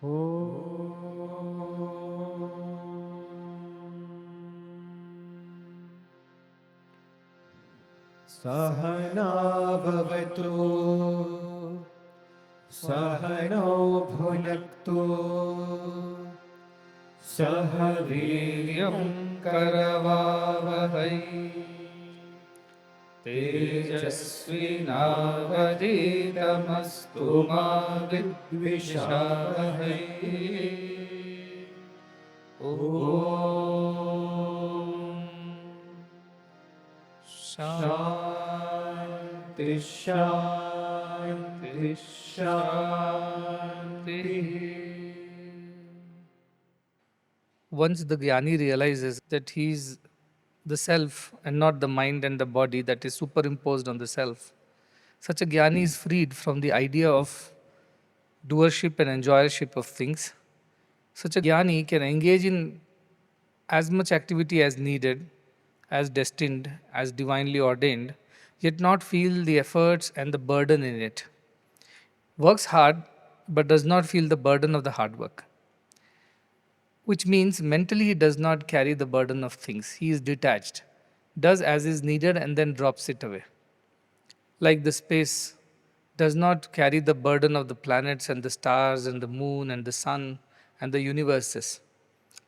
Sahana bhavatu Sahano bhunaktu Sahaviryam karavavahai Tejasvinavaditamastu ma vidvishavahai. Om Shanti Shanti Shanti. Once the Jnani realizes that he is the self and not the mind and the body that is superimposed on the self, such a Jnani is freed from the idea of doership and enjoyership of things. Such a Jnani can engage in as much activity as needed, as destined, as divinely ordained, yet not feel the efforts and the burden in it. Works hard, but does not feel the burden of the hard work. Which means mentally he does not carry the burden of things. He is detached, does as is needed, and then drops it away. Like the space does not carry the burden of the planets and the stars and the moon and the sun and the universes.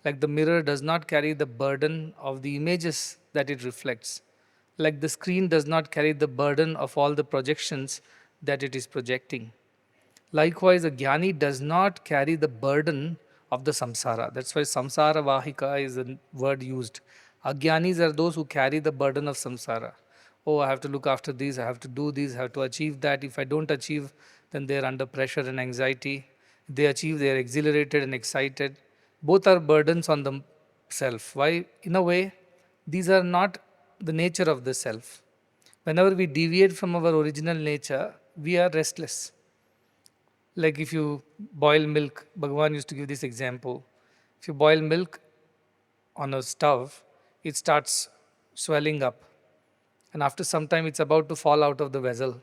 Like the mirror does not carry the burden of the images that it reflects. Like the screen does not carry the burden of all the projections that it is projecting. Likewise, a jnani does not carry the burden of the samsara. That's why samsara vahika is a word used. Ajnanis are those who carry the burden of samsara. Oh, I have to look after this, I have to do this, I have to achieve that. If I don't achieve, then they are under pressure and anxiety. If they achieve, they are exhilarated and excited. Both are burdens on the self. Why? In a way, these are not the nature of the self. Whenever we deviate from our original nature, we are restless. Like if you boil milk, Bhagavan used to give this example. If you boil milk on a stove, it starts swelling up. And after some time, it's about to fall out of the vessel.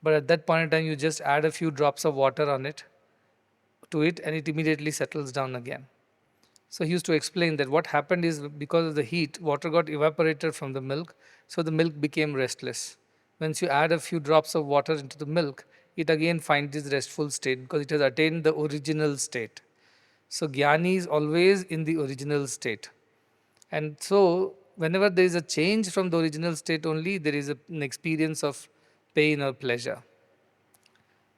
But at that point in time, you just add a few drops of water on it, to it, and it immediately settles down again. So he used to explain that what happened is because of the heat, water got evaporated from the milk, so the milk became restless. Once you add a few drops of water into the milk, it again finds its restful state because it has attained the original state. So Jnani is always in the original state. And so whenever there is a change from the original state only, there is an experience of pain or pleasure.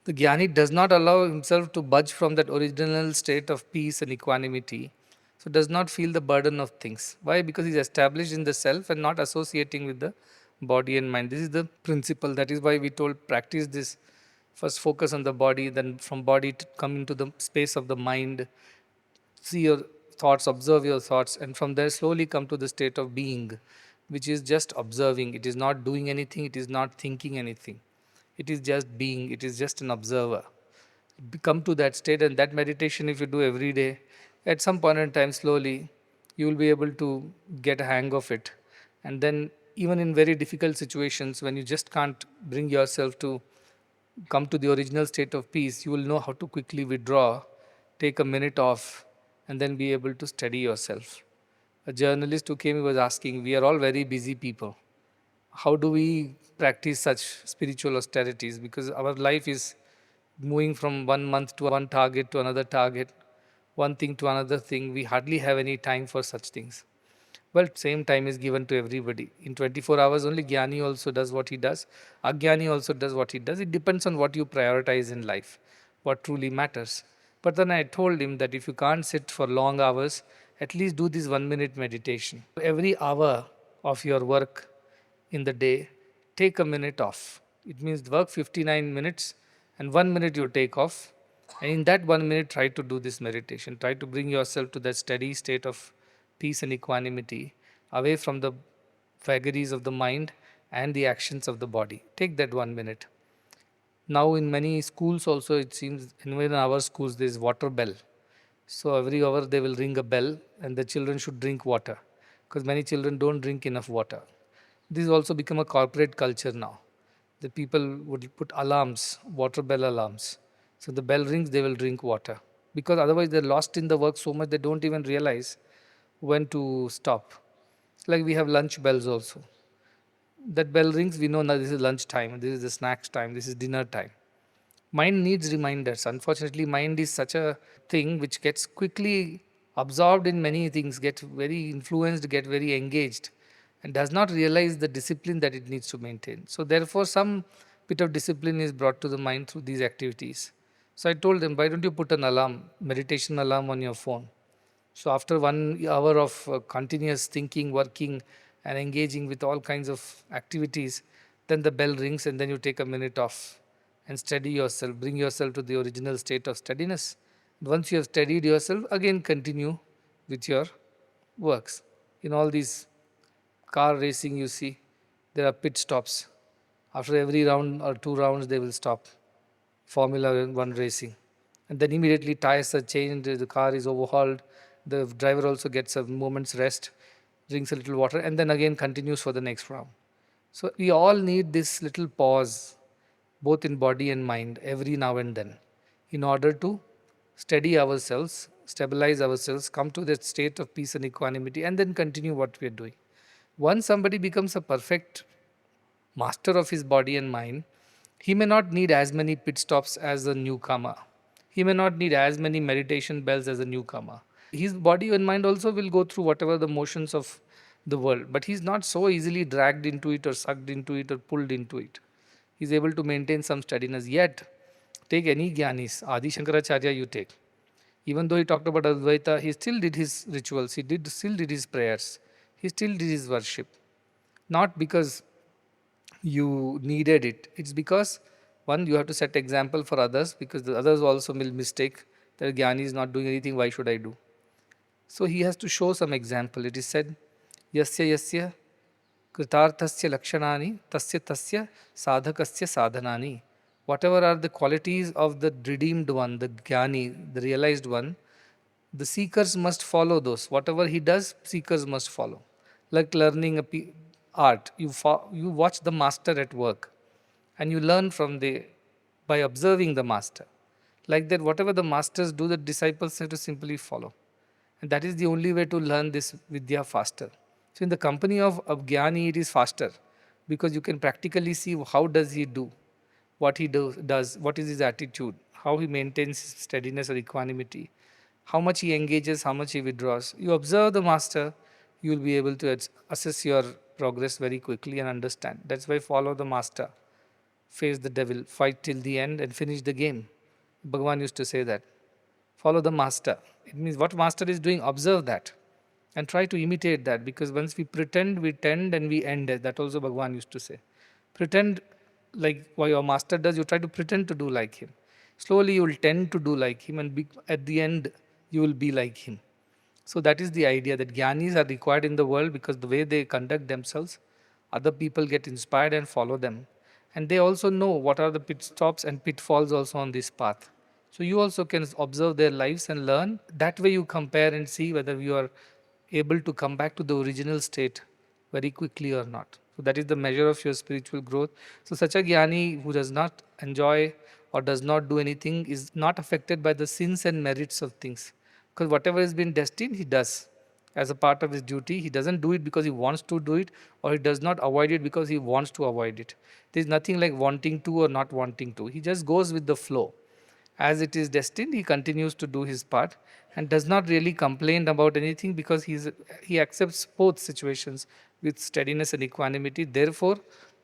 The Jnani does not allow himself to budge from that original state of peace and equanimity. So does not feel the burden of things. Why? Because he is established in the self and not associating with the body and mind. This is the principle. That is why we told practice this. First focus on the body, then from body to come into the space of the mind. See your thoughts, observe your thoughts, and from there slowly come to the state of being, which is just observing. It is not doing anything, it is not thinking anything. It is just being, it is just an observer. Come to that state, and that meditation, if you do every day, at some point in time, slowly, you will be able to get a hang of it. And then, even in very difficult situations, when you just can't bring yourself to come to the original state of peace, you will know how to quickly withdraw, take a minute off, and then be able to steady yourself. A journalist who came was asking, we are all very busy people. How do we practice such spiritual austerities? Because our life is moving from one month to one target to another target, one thing to another thing. We hardly have any time for such things. Well, same time is given to everybody. In 24 hours only, Jnani also does what he does. Ajnani also does what he does. It depends on what you prioritize in life, what truly matters. But then I told him that if you can't sit for long hours, at least do this 1 minute meditation. Every hour of your work in the day, take a minute off. It means work 59 minutes and 1 minute you take off. And in that 1 minute, try to do this meditation. Try to bring yourself to that steady state of peace and equanimity, away from the vagaries of the mind and the actions of the body. Take that 1 minute. Now, in many schools, also, it seems, even in our schools, there is water bell. So, every hour they will ring a bell, and the children should drink water because many children don't drink enough water. This has also become a corporate culture now. The people would put alarms, water bell alarms. So the bell rings, they will drink water. because otherwise they're lost in the work so much they don't even realize when to stop. Like we have lunch bells also. That bell rings, we know now this is lunch time, this is the snacks time, this is dinner time. Mind needs reminders. Unfortunately, mind is such a thing which gets quickly absorbed in many things, get very influenced, get very engaged, and does not realize the discipline that it needs to maintain. So, therefore, some bit of discipline is brought to the mind through these activities. So, I told them, why don't you put an alarm, meditation alarm on your phone? So after 1 hour of continuous thinking, working, and engaging with all kinds of activities, then the bell rings and then you take a minute off and steady yourself, bring yourself to the original state of steadiness. Once you have steadied yourself, again continue with your works. In all these car racing, you see, there are pit stops. After every round or 2 rounds, they will stop. Formula One racing. And then immediately tires are changed, the car is overhauled, the driver also gets a moment's rest, drinks a little water, and then again continues for the next round. So we all need this little pause, both in body and mind, every now and then, in order to steady ourselves, stabilize ourselves, come to that state of peace and equanimity, and then continue what we are doing. Once somebody becomes a perfect master of his body and mind, he may not need as many pit stops as a newcomer. He may not need as many meditation bells as a newcomer. His body and mind also will go through whatever the motions of the world, but he's not so easily dragged into it or sucked into it or pulled into it. He's able to maintain some steadiness. Yet, take any Gyanis, Adi Shankaracharya you take. Even though he talked about Advaita, he still did his rituals, still did his prayers, he still did his worship. Not because you needed it. It's because one, you have to set example for others, because the others also will mistake that Jnani is not doing anything, why should I do? So he has to show some example. It is said, Yasya Yasya Kritarthasya Lakshanani Tasya Tasya Sadhakasya Sadhanani. Whatever are the qualities of the redeemed one, the Jnani, the realized one, the seekers must follow those. Whatever he does, seekers must follow. Like learning art, you watch the master at work and you learn from by observing the master. Like that, whatever the masters do, the disciples have to simply follow. And that is the only way to learn this Vidya faster. So in the company of Jnani, it is faster because you can practically see how does he do, what he does, what is his attitude, how he maintains steadiness or equanimity, how much he engages, how much he withdraws. You observe the master, you will be able to assess your progress very quickly and understand. That's why follow the master, face the devil, fight till the end and finish the game. Bhagavan used to say that. Follow the master. It means what master is doing, observe that and try to imitate that, because once we pretend, we tend and we end. That also Bhagavan used to say. Pretend like what your master does, you try to pretend to do like him. Slowly you will tend to do like him and at the end you will be like him. So that is the idea, that Jnanis are required in the world because the way they conduct themselves, other people get inspired and follow them. And they also know what are the pit stops and pitfalls also on this path. So you also can observe their lives and learn. That way you compare and see whether you are able to come back to the original state very quickly or not. So that is the measure of your spiritual growth. So such a Jnani who does not enjoy or does not do anything is not affected by the sins and merits of things. Because whatever has been destined, he does as a part of his duty. He doesn't do it because he wants to do it, or he does not avoid it because he wants to avoid it. There is nothing like wanting to or not wanting to. He just goes with the flow. As it is destined, he continues to do his part and does not really complain about anything, because he accepts both situations with steadiness and equanimity. Therefore,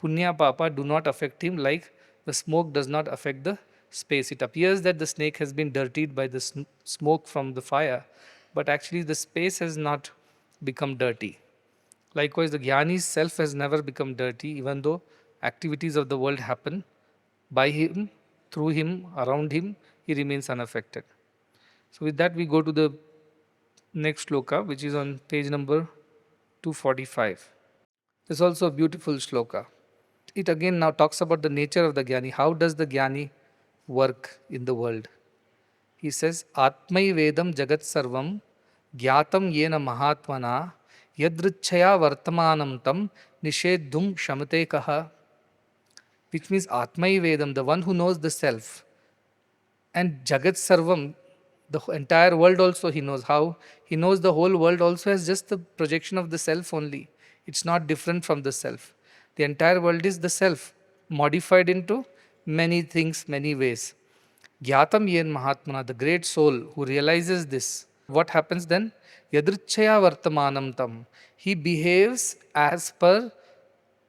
punya papa do not affect him like the smoke does not affect the space. It appears that the snake has been dirtied by the smoke from the fire, but actually the space has not become dirty. Likewise, the Jnani's self has never become dirty, even though activities of the world happen by him, through him, around him, he remains unaffected. So, with that, we go to the next shloka, which is on page number 245. This is also a beautiful shloka. It again now talks about the nature of the Jnani. How does the Jnani work in the world? He says, Atmai Vedam Jagat Sarvam Gyatam Yena Mahatmana Yadrichaya Vartamanam Tam Nishedhum Shamate Kaha. Which means Atmai Vedam, the one who knows the self, and Jagat Sarvam, The entire world also he knows. How? He knows the whole world also as just the projection of the self only. It's not different from the self. The entire world is the self modified into many things, many ways. Gyatam yen mahatmana, the great soul who realizes this, what happens then? Yadrichaya vartamanam tam, he behaves as per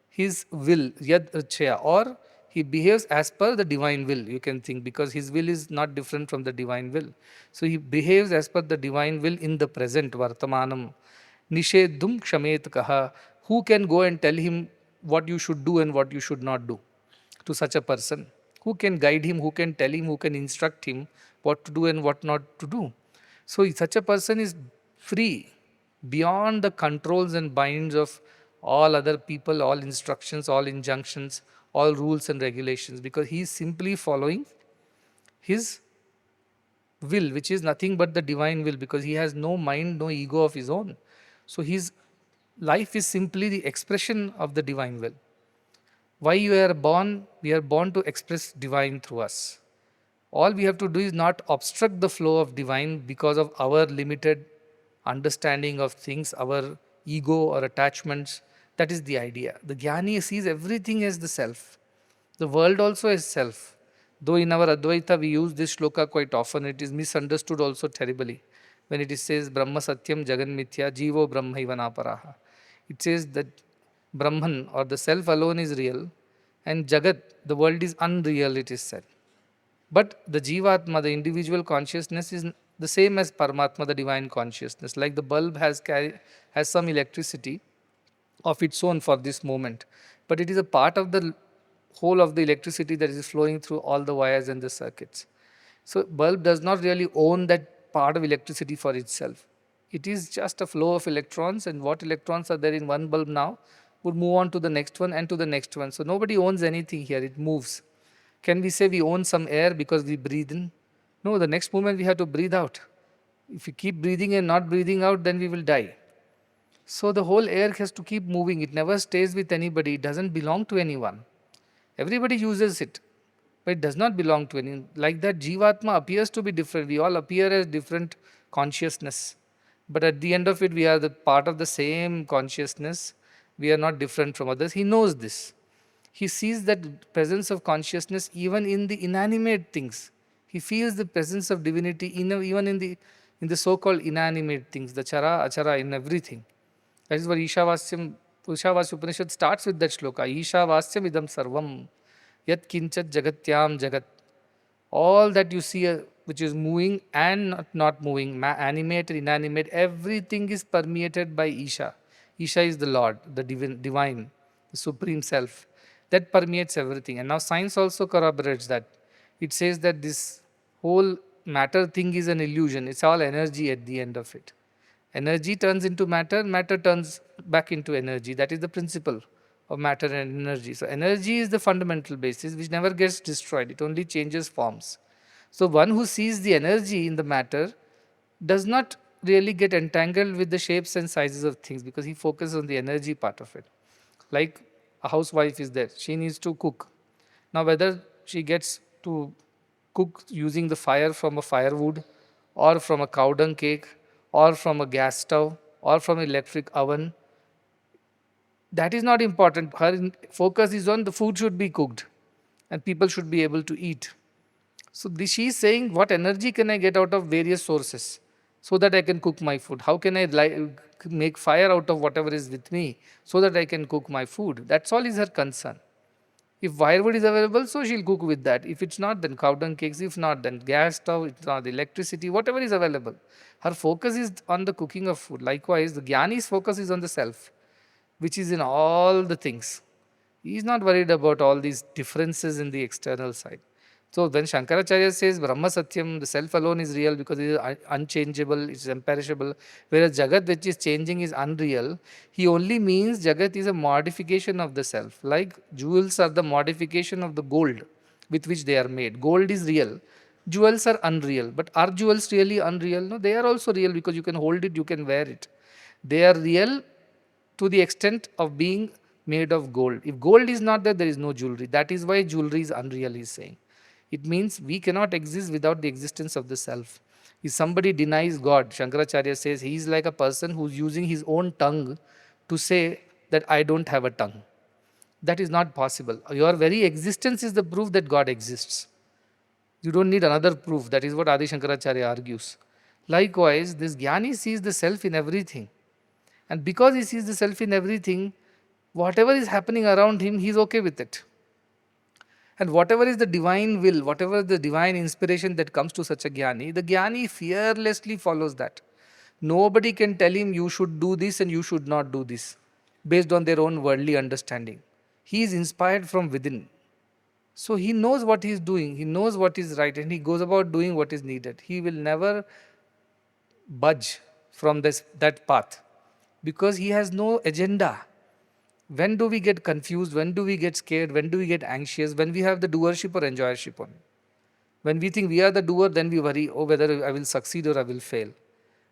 his will, yad richaya, or he behaves as per the divine will, you can think, because his will is not different from the divine will. So he behaves as per the divine will in the present, vartamanam. Nishedum kshamet kaha, who can go and tell him what you should do and what you should not do to such a person? Who can guide him, who can tell him, who can instruct him what to do and what not to do? So such a person is free beyond the controls and binds of all other people, all instructions, all injunctions, all rules and regulations, because he is simply following his will, which is nothing but the divine will, because he has no mind, no ego of his own. So his life is simply the expression of the divine will. Why you are born? We are born to express divine through us. All we have to do is not obstruct the flow of divine because of our limited understanding of things, our ego or attachments. That is the idea. The Jnani sees everything as the self. The world also is self. Though in our Advaita we use this shloka quite often, it is misunderstood also terribly. When it says Brahma Satyam Jagan Mithya Jivo Brahmaiva Naparaha. It says that Brahman or the self alone is real and Jagat, the world is unreal, it is said. But the Jivatma, the individual consciousness, is the same as Paramatma, the divine consciousness. Like the bulb has some electricity of its own for this moment, but it is a part of the whole of the electricity that is flowing through all the wires and the circuits. So bulb does not really own that part of electricity for itself. It is just a flow of electrons, and what electrons are there in one bulb now would move on to the next one and to the next one. So nobody owns anything here, it moves. Can we say we own some air because we breathe in? No, the next moment we have to breathe out. If we keep breathing and not breathing out, then we will die. So the whole air has to keep moving. It never stays with anybody. It doesn't belong to anyone. Everybody uses it, but it does not belong to anyone. Like that, Jivatma appears to be different. We all appear as different consciousness. But at the end of it, we are the part of the same consciousness. We are not different from others. He knows this. He sees that presence of consciousness even in the inanimate things. He feels the presence of divinity even in the so-called inanimate things, the chara, achara, in everything. That is what Ishavasya Upanishad starts with that shloka. Ishavasyam idam sarvam yat kinchat jagatyam jagat. All that you see which is moving and not moving, animate, inanimate, everything is permeated by Isha. Isha is the Lord, the divine, the supreme self. That permeates everything. And now science also corroborates that. It says that this whole matter thing is an illusion. It's all energy at the end of it. Energy turns into matter, matter turns back into energy. That is the principle of matter and energy. So energy is the fundamental basis which never gets destroyed. It only changes forms. So one who sees the energy in the matter does not really get entangled with the shapes and sizes of things because he focuses on the energy part of it. Like a housewife is there, she needs to cook. Now whether she gets to cook using the fire from a firewood or from a cow dung cake or from a gas stove or from an electric oven, that is not important. Her focus is on the food should be cooked and people should be able to eat. So she is saying, what energy can I get out of various sources so that I can cook my food? How can I make fire out of whatever is with me so that I can cook my food? That's all is her concern. If firewood is available, so she'll cook with that. If it's not, then cow dung cakes. If not, then gas stove, it's not electricity, whatever is available. Her focus is on the cooking of food. Likewise, the Jnani's focus is on the self, which is in all the things. He is not worried about all these differences in the external side. So when Shankaracharya says Brahma Satyam, the self alone is real because it is unchangeable, it is imperishable, whereas Jagat which is changing is unreal, he only means Jagat is a modification of the self. Like jewels are the modification of the gold with which they are made. Gold is real. Jewels are unreal. But are jewels really unreal? No, they are also real because you can hold it, you can wear it. They are real to the extent of being made of gold. If gold is not there, there is no jewelry. That is why jewelry is unreal, he is saying. It means we cannot exist without the existence of the self. If somebody denies God, Shankaracharya says he is like a person who's using his own tongue to say that I don't have a tongue. That is not possible. Your very existence is the proof that God exists. You don't need another proof. That is what Adi Shankaracharya argues. Likewise, this Jnani sees the self in everything. And because he sees the self in everything, whatever is happening around him, he is okay with it. And whatever is the divine will, whatever the divine inspiration that comes to such a Jnani, the Jnani fearlessly follows that. Nobody can tell him you should do this and you should not do this based on their own worldly understanding. He is inspired from within. So he knows what he is doing, he knows what is right, and he goes about doing what is needed. He will never budge from that path because he has no agenda. When do we get confused? When do we get scared? When do we get anxious? When we have the doership or enjoyership on. When we think we are the doer, then we worry, oh, whether I will succeed or I will fail.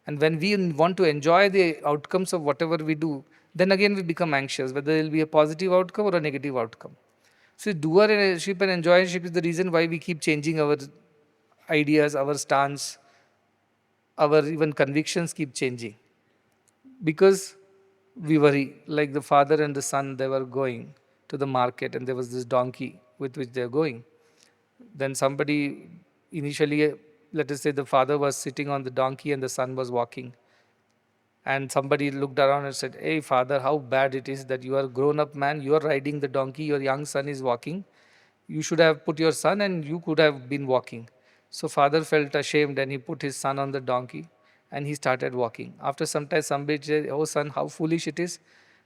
And when we want to enjoy the outcomes of whatever we do, then again we become anxious, whether it will be a positive outcome or a negative outcome. So doership and enjoyership is the reason why we keep changing our ideas, our stance, our even convictions keep changing. Because we worry, like the father and the son, they were going to the market and there was this donkey with which they are going. Then somebody initially, let us say the father was sitting on the donkey and the son was walking. And somebody looked around and said, hey father, how bad it is that you are a grown up man, you are riding the donkey, your young son is walking. You should have put your son and you could have been walking. So father felt ashamed and he put his son on the donkey and he started walking. After some time somebody said, oh son, how foolish it is.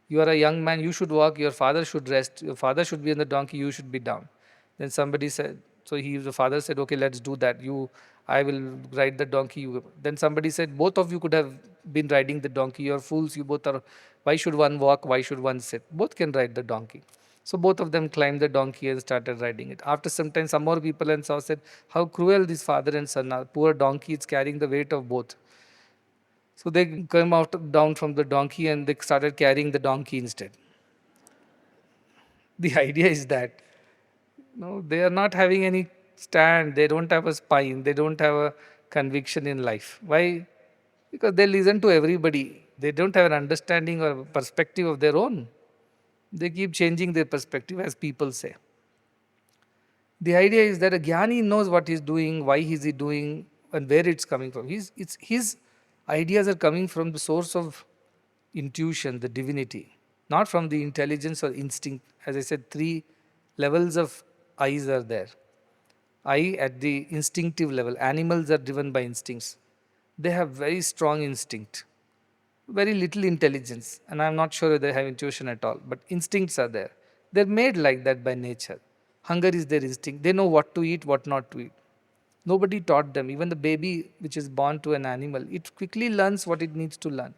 You are a young man, you should walk, your father should rest, your father should be on the donkey, you should be down. Then somebody said, so the father said, okay, let's do that. I will ride the donkey. Then somebody said, both of you could have been riding the donkey. You're fools, you both are. Why should one walk? Why should one sit? Both can ride the donkey. So both of them climbed the donkey and started riding it. After some time, some more people and saw said, how cruel this father and son are. Poor donkey is carrying the weight of both. So they came out down from the donkey and they started carrying the donkey instead. The idea is that no, they are not having any stand. They don't have a spine. They don't have a conviction in life. Why? Because they listen to everybody. They don't have an understanding or perspective of their own. They keep changing their perspective, as people say. The idea is that a Jnani knows what he's doing, why is he doing, and where it's coming from. His ideas are coming from the source of intuition, the divinity, not from the intelligence or instinct. As I said, three levels of eyes are there. Eye at the instinctive level. Animals are driven by instincts. They have very strong instinct, very little intelligence, and I'm not sure if they have intuition at all, but instincts are there. They're made like that by nature. Hunger is their instinct. They know what to eat, what not to eat. Nobody taught them. Even the baby which is born to an animal, it quickly learns what it needs to learn.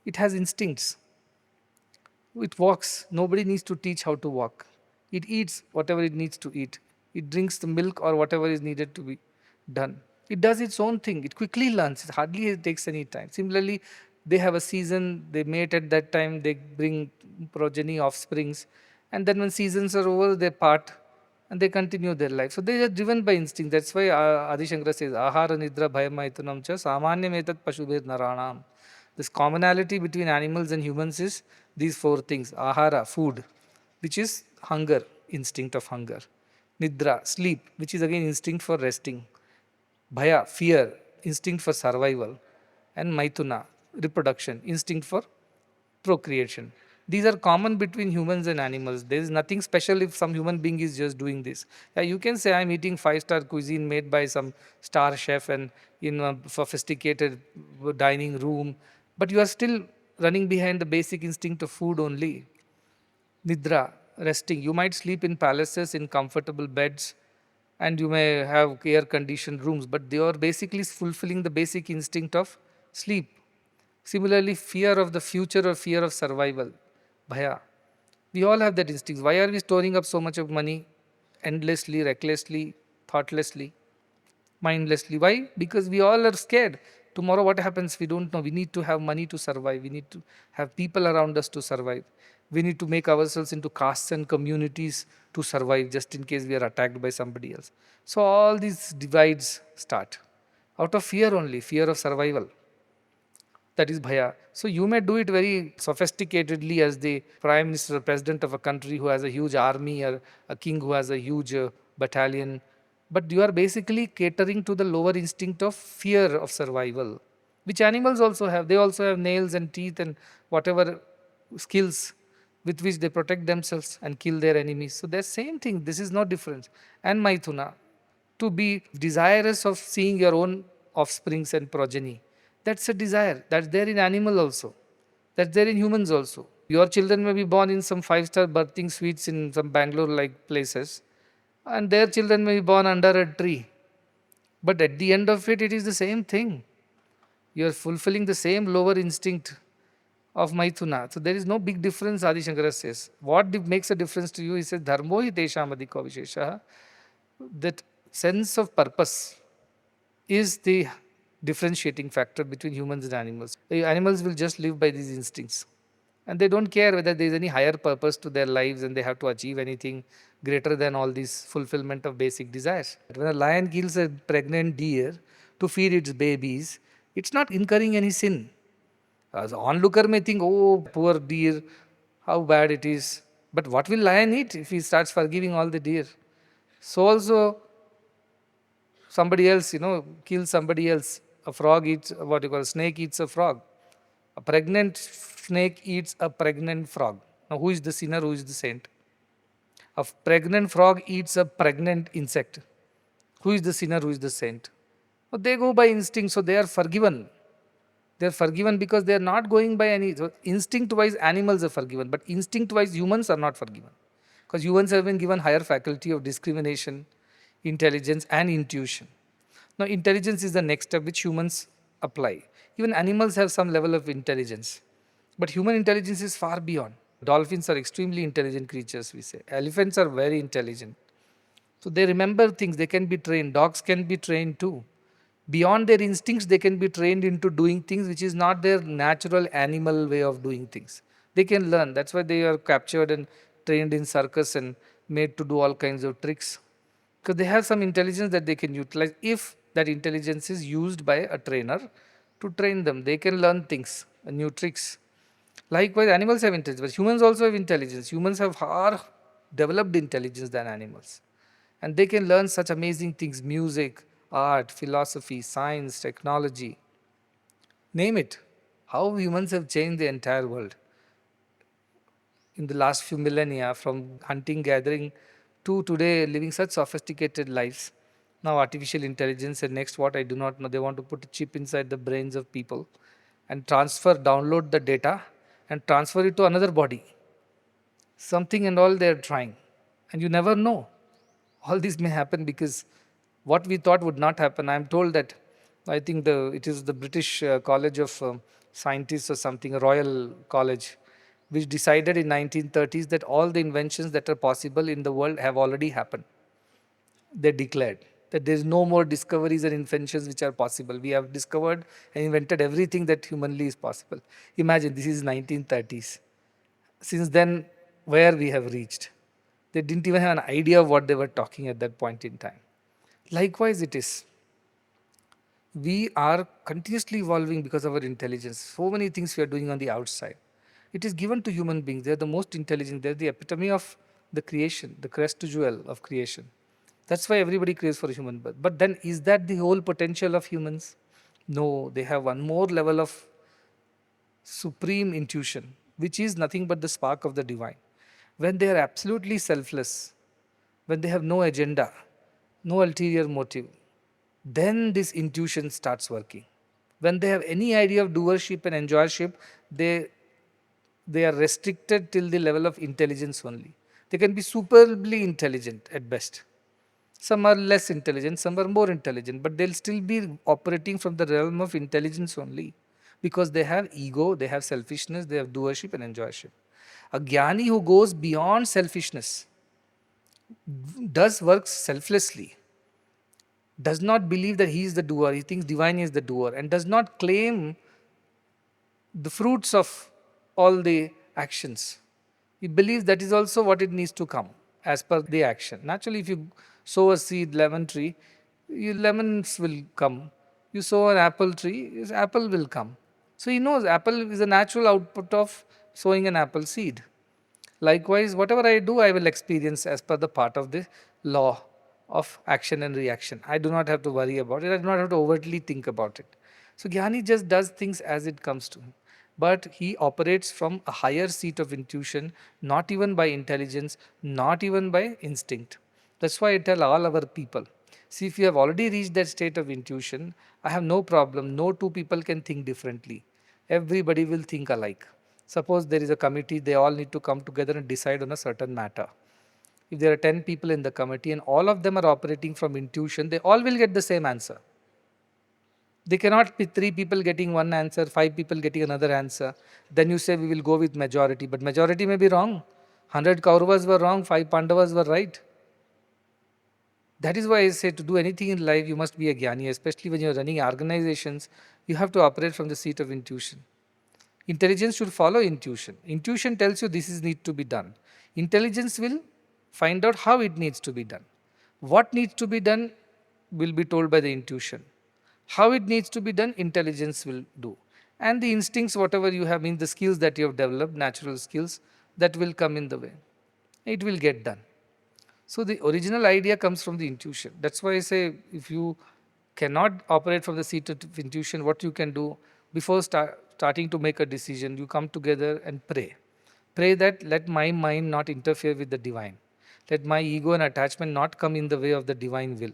It has instincts. It walks. Nobody needs to teach how to walk. It eats whatever it needs to eat. It drinks the milk or whatever is needed to be done. It does its own thing. It quickly learns. It hardly takes any time. Similarly, they have a season, they mate at that time, they bring progeny, offsprings, and then when seasons are over, they part and they continue their life. So they are driven by instinct. That's why Adi Shankara says, Ahara Nidra Bhayamaitunam cha samanyam etat pashubir naranam. This commonality between animals and humans is these four things. Ahara, food, which is hunger, instinct of hunger. Nidra, sleep, which is again instinct for resting. Bhaya, fear, instinct for survival. And Maituna, reproduction, instinct for procreation. These are common between humans and animals. There is nothing special if some human being is just doing this. Yeah, you can say I'm eating five-star cuisine made by some star chef and in a sophisticated dining room, but you are still running behind the basic instinct of food only. Nidra, resting. You might sleep in palaces, in comfortable beds, and you may have air conditioned rooms, but they are basically fulfilling the basic instinct of sleep. Similarly, fear of the future or fear of survival, bhaya. We all have that instinct. Why are we storing up so much of money endlessly, recklessly, thoughtlessly, mindlessly? Why? Because we all are scared. Tomorrow, what happens? We don't know. We need to have money to survive. We need to have people around us to survive. We need to make ourselves into castes and communities to survive just in case we are attacked by somebody else. So, all these divides start. out of fear only, fear of survival. That is bhaya. So you may do it very sophisticatedly as the prime minister or president of a country who has a huge army, or a king who has a huge battalion, but you are basically catering to the lower instinct of fear of survival, which animals also have. They also have nails and teeth and whatever skills with which they protect themselves and kill their enemies. So the same thing. This is no difference. And Maithuna, to be desirous of seeing your own offsprings and progeny, that's a desire. That's there in animal also. That's there in humans also. Your children may be born in some five-star birthing suites in some Bangalore-like places, and their children may be born under a tree. But at the end of it, it is the same thing. You are fulfilling the same lower instinct of Maithuna. So there is no big difference, Adi Shankara says. What makes a difference to you? He says, Dharmo hi tesham adhiko vishesha. That sense of purpose is the differentiating factor between humans and animals. The animals will just live by these instincts. And they don't care whether there is any higher purpose to their lives and they have to achieve anything greater than all this fulfillment of basic desires. When a lion kills a pregnant deer to feed its babies, it's not incurring any sin. As onlooker may think, oh, poor deer, how bad it is. But what will lion eat if he starts forgiving all the deer? So also, somebody else, kills somebody else. A frog eats, what you call, a snake eats a frog. A pregnant snake eats a pregnant frog. Now, who is the sinner, who is the saint? A pregnant frog eats a pregnant insect. Who is the sinner, who is the saint? Well, they go by instinct, so they are forgiven. They are forgiven because they are not going by any. So instinct-wise, animals are forgiven, but instinct-wise, humans are not forgiven. Because humans have been given higher faculty of discrimination, intelligence, and intuition. Now, intelligence is the next step which humans apply. Even animals have some level of intelligence. But human intelligence is far beyond. Dolphins are extremely intelligent creatures, we say. Elephants are very intelligent. So they remember things, they can be trained. Dogs can be trained too. Beyond their instincts, they can be trained into doing things which is not their natural animal way of doing things. They can learn. That's why they are captured and trained in circus and made to do all kinds of tricks. Because they have some intelligence that they can utilize if that intelligence is used by a trainer to train them. They can learn things, new tricks. Likewise, animals have intelligence, but humans also have intelligence. Humans have far developed intelligence than animals. And they can learn such amazing things: music, art, philosophy, science, technology. Name it. How humans have changed the entire world in the last few millennia, from hunting, gathering to today living such sophisticated lives. Now artificial intelligence, and next what I do not know, they want to put a chip inside the brains of people and download the data and transfer it to another body. Something and all they are trying. And you never know. All this may happen because what we thought would not happen. I am told that I think it is the British College of Scientists or something, a Royal College, which decided in 1930s that all the inventions that are possible in the world have already happened. They declared that there is no more discoveries and inventions which are possible. We have discovered and invented everything that humanly is possible. Imagine, this is 1930s. Since then, where we have reached. They didn't even have an idea of what they were talking at that point in time. Likewise, it is. We are continuously evolving because of our intelligence. So many things we are doing on the outside. It is given to human beings. They are the most intelligent. They are the epitome of the creation, the crest jewel of creation. That's why everybody craves for a human birth. But then, is that the whole potential of humans? No, they have one more level of supreme intuition, which is nothing but the spark of the divine. When they are absolutely selfless, when they have no agenda, no ulterior motive, then this intuition starts working. When they have any idea of doership and enjoyership, they are restricted till the level of intelligence only. They can be superbly intelligent at best. Some are less intelligent, some are more intelligent, but they'll still be operating from the realm of intelligence only, because they have ego, they have selfishness, they have doership and enjoyership. A jnani who goes beyond selfishness, does work selflessly, does not believe that he is the doer, he thinks divine is the doer, and does not claim the fruits of all the actions. He believes that is also what it needs to come as per the action. Naturally, if you sow a seed, lemon tree, lemons will come. You sow an apple tree, yes, apple will come. So he knows apple is a natural output of sowing an apple seed. Likewise, whatever I do, I will experience as per the part of the law of action and reaction. I do not have to worry about it. I do not have to overtly think about it. So Jnani just does things as it comes to him. But he operates from a higher seat of intuition, not even by intelligence, not even by instinct. That's why I tell all our people, see, if you have already reached that state of intuition, I have no problem. No two people can think differently. Everybody will think alike. Suppose there is a committee, they all need to come together and decide on a certain matter. If there are 10 people in the committee and all of them are operating from intuition, they all will get the same answer. They cannot be 3 people getting one answer, 5 people getting another answer. Then you say we will go with majority, but majority may be wrong. 100 Kauravas were wrong, 5 Pandavas were right. That is why I say to do anything in life, you must be a Jnani, especially when you're running organizations, you have to operate from the seat of intuition. Intelligence should follow intuition. Intuition tells you this is need to be done. Intelligence will find out how it needs to be done. What needs to be done will be told by the intuition. How it needs to be done, intelligence will do. And the instincts, whatever you have, means the skills that you have developed, natural skills, that will come in the way. It will get done. So the original idea comes from the intuition. That's why I say if you cannot operate from the seat of intuition, what you can do before starting to make a decision, you come together and pray. Pray that let my mind not interfere with the divine. Let my ego and attachment not come in the way of the divine will.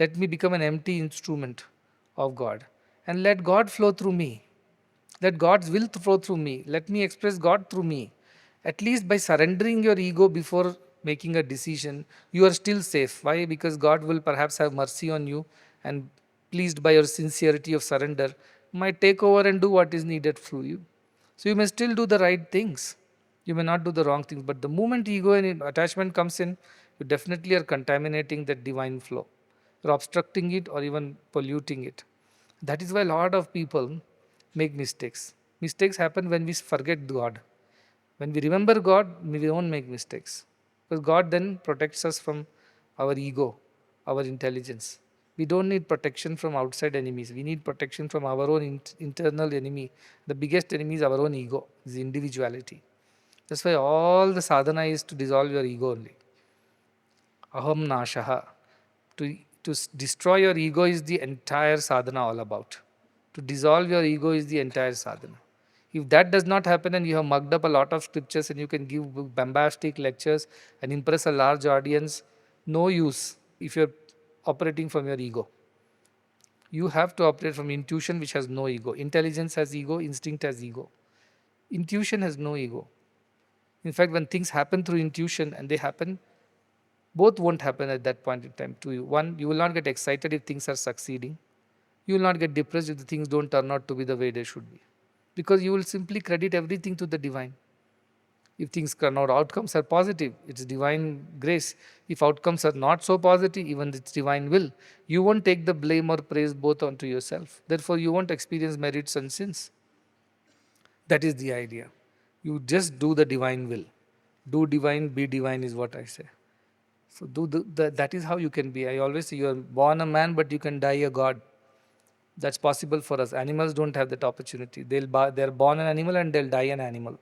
Let me become an empty instrument of God. And let God flow through me. Let God's will flow through me. Let me express God through me. At least by surrendering your ego before making a decision, you are still safe. Why? Because God will perhaps have mercy on you and pleased by your sincerity of surrender, might take over and do what is needed through you. So you may still do the right things. You may not do the wrong things. But the moment ego and attachment comes in, you definitely are contaminating that divine flow. You're obstructing it or even polluting it. That is why a lot of people make mistakes. Mistakes happen when we forget God. When we remember God, we don't make mistakes. Because God then protects us from our ego, our intelligence. We don't need protection from outside enemies. We need protection from our own internal enemy. The biggest enemy is our own ego, is individuality. That's why all the sadhana is to dissolve your ego only. Aham nashaha. To destroy your ego is the entire sadhana all about. To dissolve your ego is the entire sadhana. If that does not happen and you have mugged up a lot of scriptures and you can give bombastic lectures and impress a large audience, no use if you're operating from your ego. You have to operate from intuition, which has no ego. Intelligence has ego, instinct has ego. Intuition has no ego. In fact, when things happen through intuition and they happen, both won't happen at that point in time to you. One, you will not get excited if things are succeeding. You will not get depressed if the things don't turn out to be the way they should be. Because you will simply credit everything to the divine. If things turn out, outcomes are positive, it's divine grace. If outcomes are not so positive, even it's divine will. You won't take the blame or praise both onto yourself. Therefore, you won't experience merits and sins. That is the idea. You just do the divine will. Do divine, be divine is what I say. So that is how you can be. I always say you are born a man, but you can die a god. That's possible for us. Animals don't have that opportunity. They're born an animal and they'll die an animal.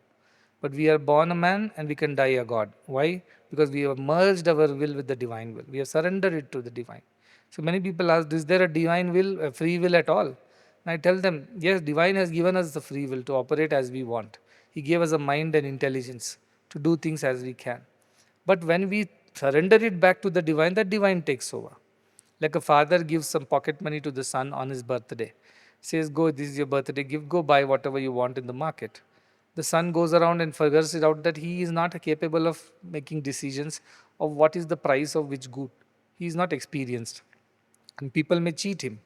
But we are born a man and we can die a god. Why? Because we have merged our will with the divine will. We have surrendered it to the divine. So many people ask, is there a divine will, a free will at all? And I tell them, yes, divine has given us the free will to operate as we want. He gave us a mind and intelligence to do things as we can. But when we surrender it back to the divine, that divine takes over. Like a father gives some pocket money to the son on his birthday. Says, go, this is your birthday gift, go buy whatever you want in the market. The son goes around and figures it out that he is not capable of making decisions of what is the price of which good. He is not experienced. And people may cheat him.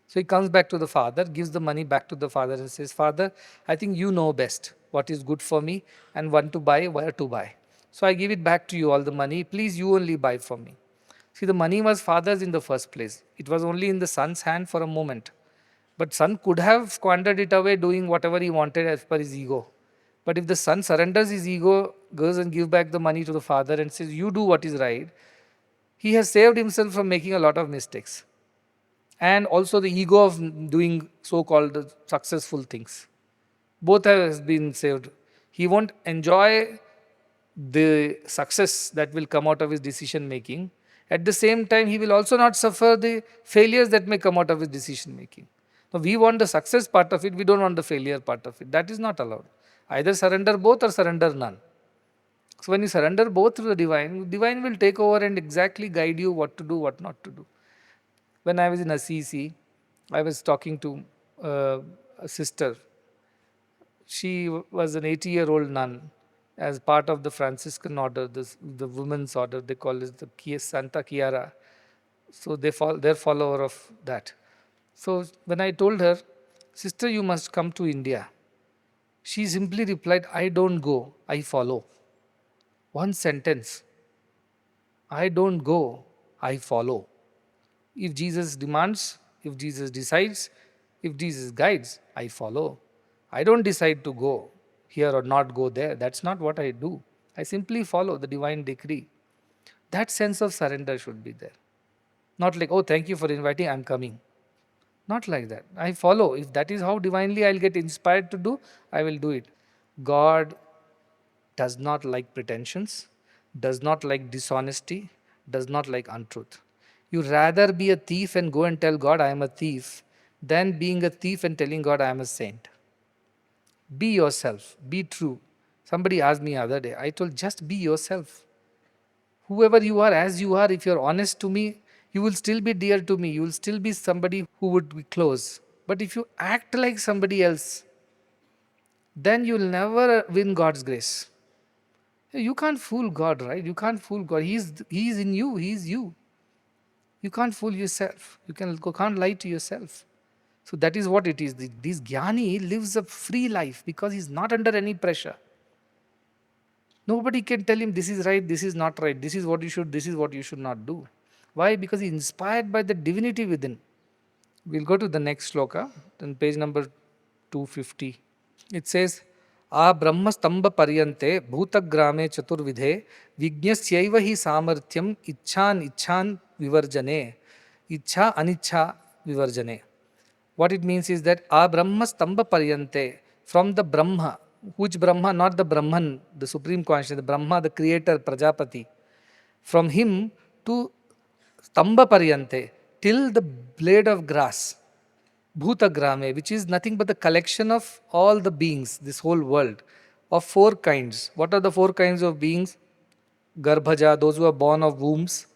So he comes back to the father, gives the money back to the father and says, Father, I think you know best what is good for me and when to buy, where to buy. So I give it back to you, all the money. Please, you only buy for me. See, the money was father's in the first place. It was only in the son's hand for a moment. But son could have squandered it away doing whatever he wanted as per his ego. But if the son surrenders his ego, goes and gives back the money to the father and says, you do what is right, he has saved himself from making a lot of mistakes. and also the ego of doing so-called successful things. Both has been saved. He won't enjoy the success that will come out of his decision making. At the same time, he will also not suffer the failures that may come out of his decision making. Now, we want the success part of it, we don't want the failure part of it. That is not allowed. Either surrender both or surrender none. So, when you surrender both to the divine will take over and exactly guide you what to do, what not to do. When I was in Assisi, I was talking to a sister. She was an 80-year-old nun as part of the Franciscan order, the women's order, they call it the Santa Chiara. So they're follower of that. So when I told her, sister, you must come to India, she simply replied, I don't go, I follow. One sentence. I don't go, I follow. If Jesus demands, if Jesus decides, if Jesus guides, I follow. I don't decide to go here or not go there. That's not what I do. I simply follow the divine decree. That sense of surrender should be there. Not like, oh, thank you for inviting, I'm coming. Not like that. I follow. If that is how divinely I'll get inspired to do, I will do it. God does not like pretensions, does not like dishonesty, does not like untruth. You rather be a thief and go and tell God I am a thief than being a thief and telling God I am a saint. Be yourself, be true. Somebody asked me the other day, I told just be yourself. Whoever you are, as you are, if you're honest to me, you will still be dear to me. You will still be somebody who would be close. But if you act like somebody else, then you'll never win God's grace. You can't fool God, right? You can't fool God. He's in you. He's you. You can't fool yourself. Can't lie to yourself. So that is what it is. This Jnani lives a free life because he's not under any pressure. Nobody can tell him this is right, this is not right, this is what you should not do. Why? Because he's inspired by the divinity within. We'll go to the next sloka, then page number 250. It says, A Brahma Stamba Paryante Bhutagrame Chaturvidhe Vignasyaiva hi Samarthyam Icchan Vivarjane Ichha Anichha Vivarjane. What it means is that A Brahma Stamba Paryante, from the Brahma, which Brahma? Not the Brahman, the Supreme Consciousness, the Brahma, the Creator, Prajapati. From him to Stamba Paryante, till the blade of grass, Bhutagrame, which is nothing but the collection of all the beings, this whole world, of four kinds. What are the four kinds of beings? Garbhaja, those who are born of wombs.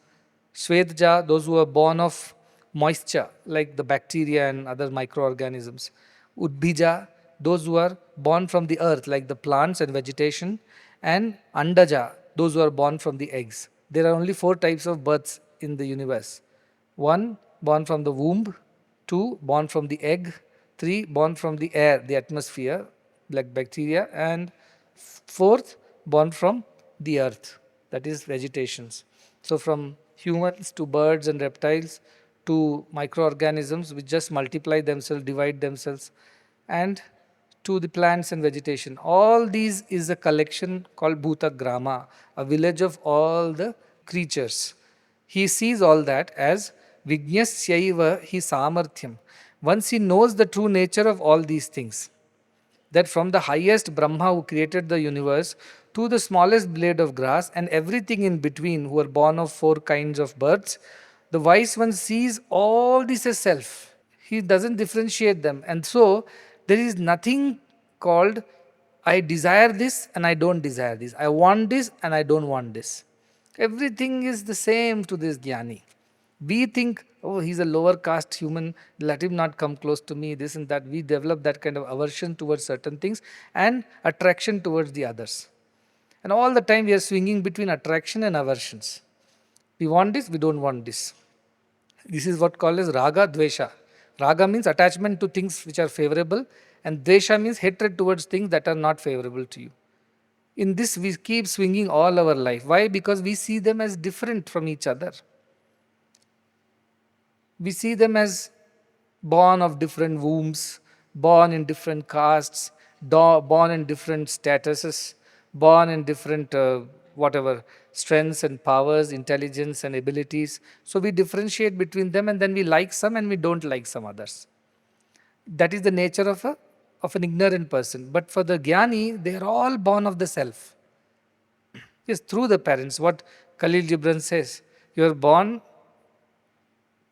Svetja, those who are born of moisture, like the bacteria and other microorganisms. Udbija, those who are born from the earth, like the plants and vegetation. And Andaja, those who are born from the eggs. There are only four types of births in the universe. One, born from the womb. Two, born from the egg. Three, born from the air, the atmosphere, like bacteria. And fourth, born from the earth, that is vegetations. So from humans to birds and reptiles to microorganisms which just multiply themselves, divide themselves, and to the plants and vegetation. All these is a collection called Bhutagrama, a village of all the creatures. He sees all that as Vignasyaiva hi Samarthyam. Once he knows the true nature of all these things, that from the highest Brahma who created the universe to the smallest blade of grass and everything in between who are born of four kinds of births, the wise one sees all this as self. He doesn't differentiate them. And so there is nothing called I desire this and I don't desire this. I want this and I don't want this. Everything is the same to this Jnani. We think, oh, he's a lower caste human, let him not come close to me, this and that. We develop that kind of aversion towards certain things and attraction towards the others. And all the time we are swinging between attraction and aversions. We want this, we don't want this. This is what called as raga, dvesha. Raga means attachment to things which are favorable, and dvesha means hatred towards things that are not favorable to you. In this we keep swinging all our life. Why? Because we see them as different from each other. We see them as born of different wombs, born in different castes, born in different statuses, born in different whatever strengths and powers, intelligence and abilities. So we differentiate between them, and then we like some and we don't like some others. That is the nature of an ignorant person. But for the Jnani, they are all born of the self. Yes, through the parents. What Khalil Gibran says, you are born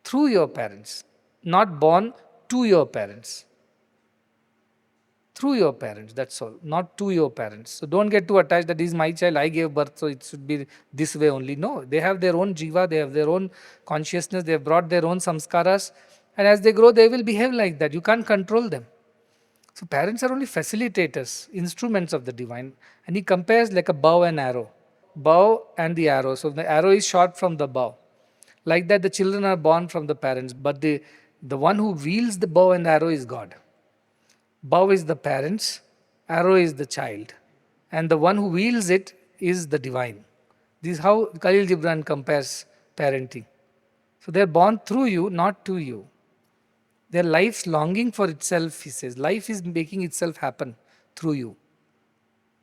through your parents, not born to your parents. Through your parents, that's all, not to your parents. So don't get too attached that this is my child, I gave birth, so it should be this way only. No, they have their own jiva, they have their own consciousness, they have brought their own samskaras, and as they grow, they will behave like that. You can't control them. So parents are only facilitators, instruments of the divine. And he compares like a bow and arrow. Bow and the arrow. So the arrow is shot from the bow. Like that, the children are born from the parents, but the one who wields the bow and arrow is God. Bow is the parents, arrow is the child, and the one who wields it is the divine. This is how Khalil Gibran compares parenting. So they are born through you, not to you. Their life's longing for itself, he says. Life is making itself happen through you.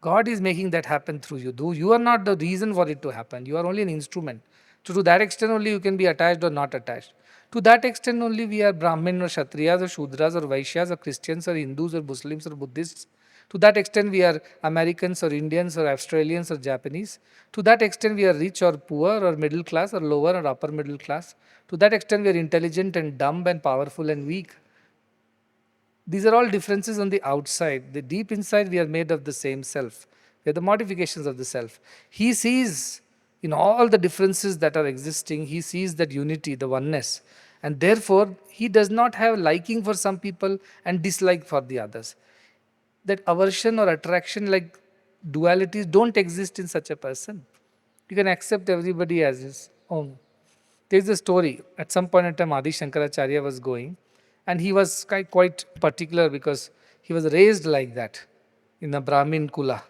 God is making that happen through you. Though you are not the reason for it to happen, you are only an instrument. So to that extent only you can be attached or not attached. To that extent only we are Brahmin or Kshatriyas or Shudras or Vaishyas or Christians or Hindus or Muslims or Buddhists. To that extent we are Americans or Indians or Australians or Japanese. To that extent we are rich or poor or middle class or lower or upper middle class. To that extent we are intelligent and dumb and powerful and weak. These are all differences on the outside. The deep inside, we are made of the same self. We are the modifications of the self. He sees in all the differences that are existing, he sees that unity, the oneness. And therefore, he does not have liking for some people and dislike for the others. That aversion or attraction, like dualities, don't exist in such a person. You can accept everybody as his own. There's a story. At some point in time, Adi Shankaracharya was going, and he was quite particular because he was raised like that in a Brahmin Kula.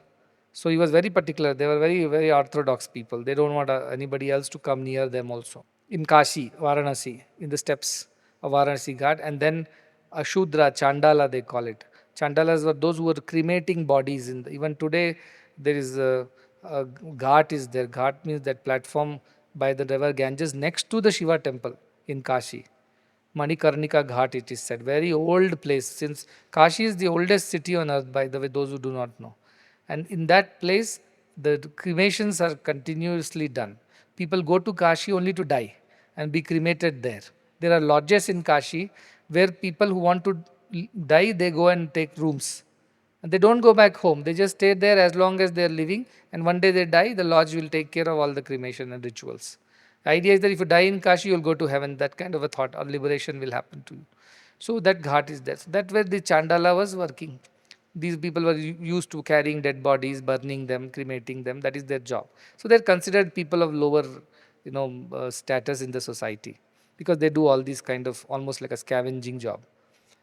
So he was very particular. They were very, very orthodox people. They don't want anybody else to come near them also. In Kashi, Varanasi, in the steps of Varanasi Ghat, and then Ashudra, Chandala, they call it. Chandalas were those who were cremating bodies. Even today, there is a ghat is there. Ghat means that platform by the river Ganges next to the Shiva temple in Kashi. Manikarnika Ghat, it is said. Very old place, since Kashi is the oldest city on earth, by the way, those who do not know. And in that place, the cremations are continuously done. People go to Kashi only to die and be cremated there. There are lodges in Kashi where people who want to die, they go and take rooms. And they don't go back home. They just stay there as long as they are living. And one day they die, the lodge will take care of all the cremation and rituals. The idea is that if you die in Kashi, you will go to heaven. That kind of a thought or liberation will happen to you. So that ghat is there. So that where the Chandala was working. These people were used to carrying dead bodies, burning them, cremating them. That is their job. So they're considered people of lower, status in the society because they do all these kind of almost like a scavenging job.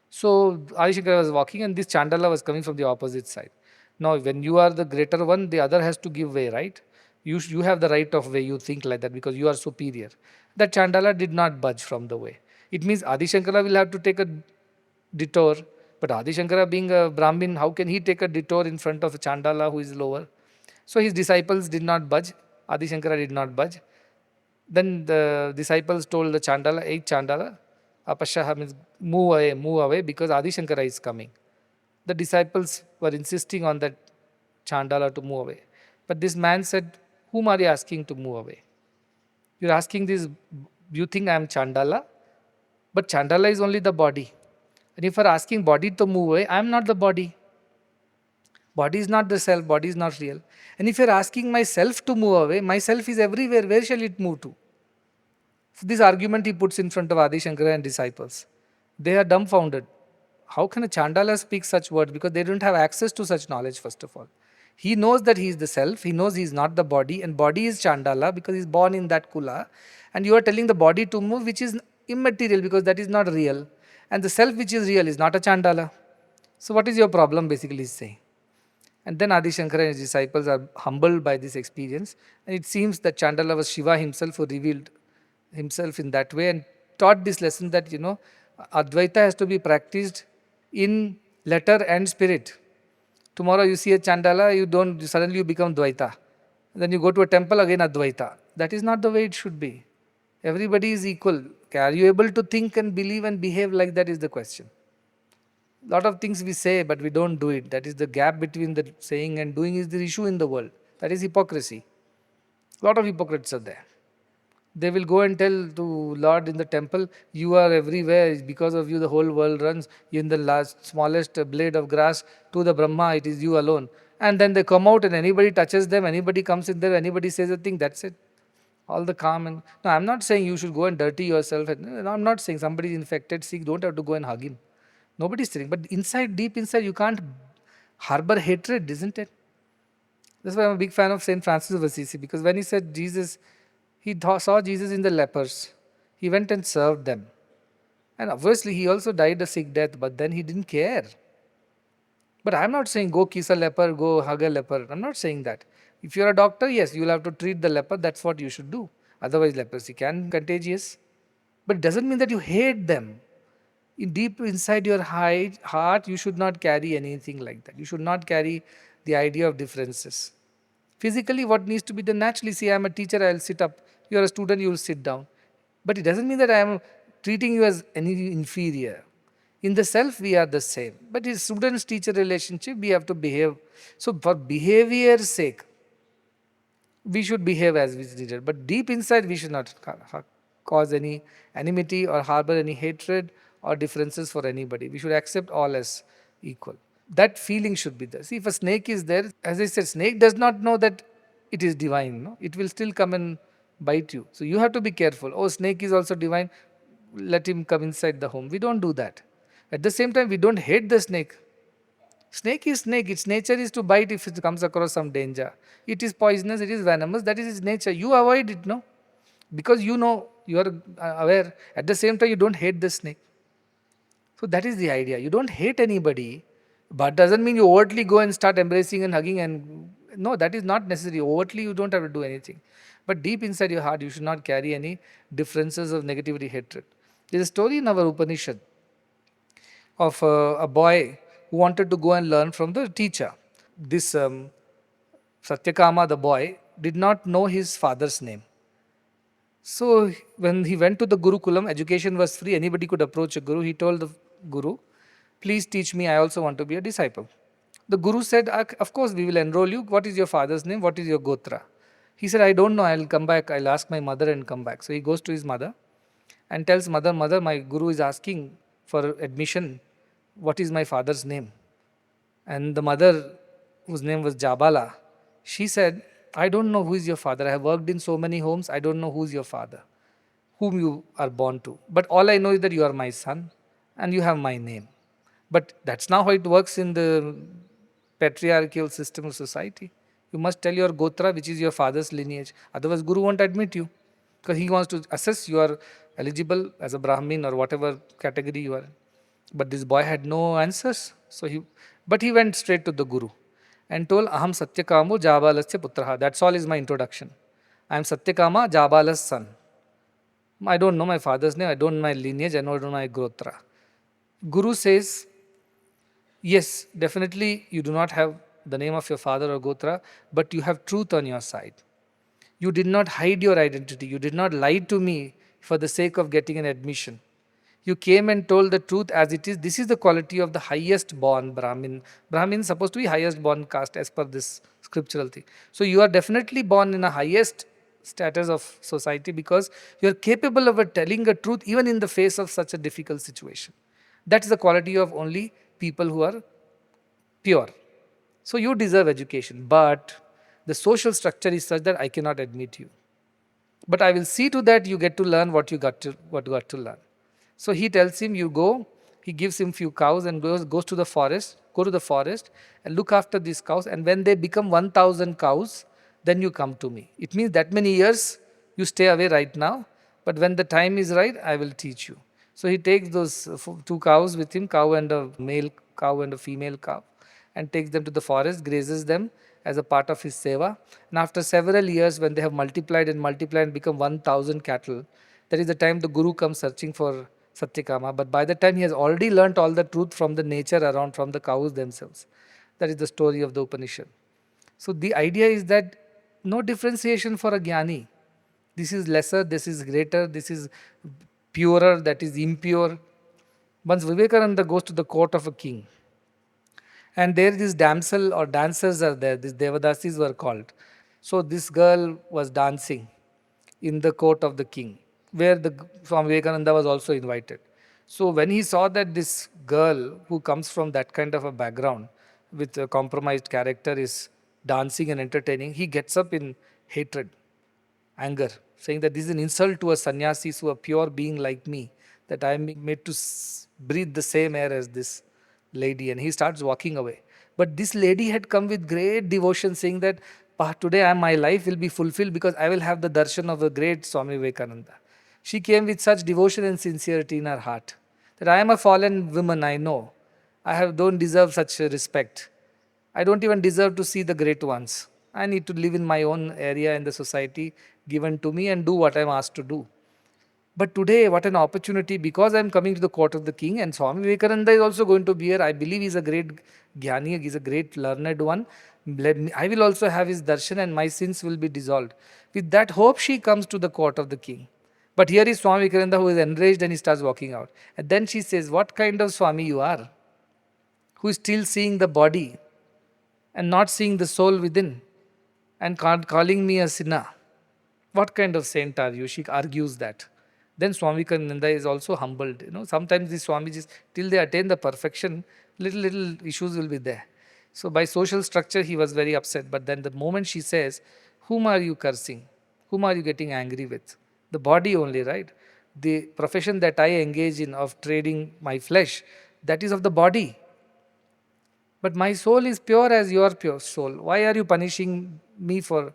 So Adi Shankara was walking, and this Chandala was coming from the opposite side. Now, when you are the greater one, the other has to give way, right? You have the right of way. You think like that because you are superior. That Chandala did not budge from the way. It means Adi Shankara will have to take a detour. But Adi Shankara being a Brahmin, how can he take a detour in front of a Chandala who is lower? So his disciples did not budge. Adi Shankara did not budge. Then the disciples told the Chandala, hey Chandala, Apashaha means move away because Adi Shankara is coming. The disciples were insisting on that Chandala to move away. But this man said, whom are you asking to move away? You're asking this, you think I am Chandala? But Chandala is only the body. And if you're asking body to move away, I am not the body. Body is not the self, body is not real. And if you're asking myself to move away, myself is everywhere. Where shall it move to? So this argument he puts in front of Adi Shankara and disciples. They are dumbfounded. How can a Chandala speak such words? Because they don't have access to such knowledge, first of all. He knows that he is the self, he knows he is not the body, and body is Chandala because he is born in that kula. And you are telling the body to move, which is immaterial because that is not real. And the self which is real is not a Chandala. So what is your problem, basically, he is saying. And then Adi Shankara and his disciples are humbled by this experience. And it seems that Chandala was Shiva himself who revealed himself in that way and taught this lesson that, Advaita has to be practiced in letter and spirit. Tomorrow you see a Chandala, suddenly you become Dvaita. Then you go to a temple, again Advaita. That is not the way it should be. Everybody is equal. Are you able to think and believe and behave like that is the question. A lot of things we say, but we don't do it. That is the gap between the saying and doing is the issue in the world. That is hypocrisy. A lot of hypocrites are there. They will go and tell to Lord in the temple, you are everywhere. Because of you, the whole world runs. In the last smallest blade of grass to the Brahma, it is you alone. And then they come out and anybody touches them, anybody comes in there, anybody says a thing, that's it. All the calm and no, I'm not saying you should go and dirty yourself. No, I'm not saying somebody is infected, sick, don't have to go and hug him. Nobody's saying. But inside, deep inside, you can't harbor hatred, isn't it? That's why I'm a big fan of Saint Francis of Assisi, because when he said Jesus, saw Jesus in the lepers. He went and served them. And obviously, he also died a sick death, but then he didn't care. But I'm not saying go kiss a leper, go hug a leper. I'm not saying that. If you're a doctor, yes, you'll have to treat the leper. That's what you should do. Otherwise, leprosy can be contagious. But it doesn't mean that you hate them. In deep inside your heart, you should not carry anything like that. You should not carry the idea of differences. Physically, what needs to be done naturally, see, I am a teacher, I will sit up. You are a student, you will sit down. But it doesn't mean that I am treating you as any inferior. In the self, we are the same. But in students-teacher relationship, we have to behave. So for behavior's sake, we should behave as we needed. But deep inside, we should not cause any enmity or harbor any hatred or differences for anybody. We should accept all as equal. That feeling should be there. See, if a snake is there, as I said, snake does not know that it is divine. No? It will still come and bite you. So you have to be careful. Oh, snake is also divine. Let him come inside the home. We don't do that. At the same time, we don't hate the snake. Snake is snake. Its nature is to bite if it comes across some danger. It is poisonous, it is venomous. That is its nature. You avoid it, no? Because you know, you are aware. At the same time, you don't hate the snake. So that is the idea. You don't hate anybody, but doesn't mean you overtly go and start embracing and hugging and no, that is not necessary. Overtly, you don't have to do anything. But deep inside your heart, you should not carry any differences of negativity, hatred. There is a story in our Upanishad of a boy who wanted to go and learn from the teacher. This Satyakama, the boy, did not know his father's name. So when he went to the Gurukulam, education was free, anybody could approach a Guru. He told the Guru, please teach me, I also want to be a disciple. The Guru said, of course we will enroll you. What is your father's name? What is your Gotra? He said, I don't know, I'll come back, I'll ask my mother and come back. So he goes to his mother and tells mother, my Guru is asking for admission. What is my father's name? And the mother, whose name was Jabala, she said, I don't know who is your father. I have worked in so many homes. I don't know who is your father, whom you are born to. But all I know is that you are my son and you have my name. But that's not how it works in the patriarchal system of society. You must tell your Gotra, which is your father's lineage. Otherwise, Guru won't admit you because he wants to assess you are eligible as a Brahmin or whatever category you are. But this boy had no answers. But he went straight to the Guru and told, Aham Satyakamo Jabalasya Putraha. That's all is my introduction. I am Satyakama, Jabala's son. I don't know my father's name, I don't know my lineage, I don't know my Gotra. Guru says, yes, definitely you do not have the name of your father or Gotra, but you have truth on your side. You did not hide your identity. You did not lie to me for the sake of getting an admission. You came and told the truth as it is. This is the quality of the highest born Brahmin. Brahmin is supposed to be highest born caste as per this scriptural thing. So you are definitely born in a highest status of society because you are capable of telling a truth even in the face of such a difficult situation. That's the quality of only people who are pure. So you deserve education, but the social structure is such that I cannot admit you. But I will see to that you get to learn what you got to learn. So he tells him, you go, he gives him few cows and goes to the forest, go to the forest and look after these cows. And when they become 1,000 cows, then you come to me. It means that many years you stay away right now, but when the time is right, I will teach you. So he takes those two cows with him, cow and a male cow and a female cow, and takes them to the forest, grazes them as a part of his seva. And after several years, when they have multiplied and become 1,000 cattle, that is the time the Guru comes searching for Satyakama. But by the time he has already learnt all the truth from the nature around, from the cows themselves. That is the story of the Upanishad. So the idea is that No differentiation for a jnani. This is lesser, this is greater, this is purer, that is impure. Once Vivekananda goes to the court of a king, and there this damsel or dancers are there, these Devadasis were called. So this girl was dancing in the court of the king, where the Swami Vivekananda was also invited. So when he saw that this girl who comes from that kind of a background with a compromised character is dancing and entertaining, he gets up in hatred, anger, saying that this is an insult to a sannyasi, to a pure being like me, that I am made to breathe the same air as this lady. And he starts walking away. But this lady had come with great devotion, saying that today my life will be fulfilled because I will have the darshan of a great Swami Vivekananda. She came with such devotion and sincerity in her heart that I am a fallen woman, I know. Don't deserve such respect. I don't even deserve to see the great ones. I need to live in my own area in the society given to me and do what I'm asked to do. But today, what an opportunity, because I'm coming to the court of the king, and Swami Vivekananda is also going to be here. I believe he's a great jnani, he's a great learned one. I will also have his darshan and my sins will be dissolved. With that hope, she comes to the court of the king. But here is Swami Vivekananda who is enraged and he starts walking out. And then she says, what kind of Swami you are? Who is still seeing the body and not seeing the soul within and calling me a sinner. What kind of saint are you? She argues that. Then Swami Vivekananda is also humbled. Sometimes these Swamijis, till they attain the perfection, little issues will be there. So by social structure, he was very upset. But then the moment she says, whom are you cursing? Whom are you getting angry with? The body only, right? The profession that I engage in of trading my flesh, that is of the body. But my soul is pure as your pure soul. Why are you punishing me for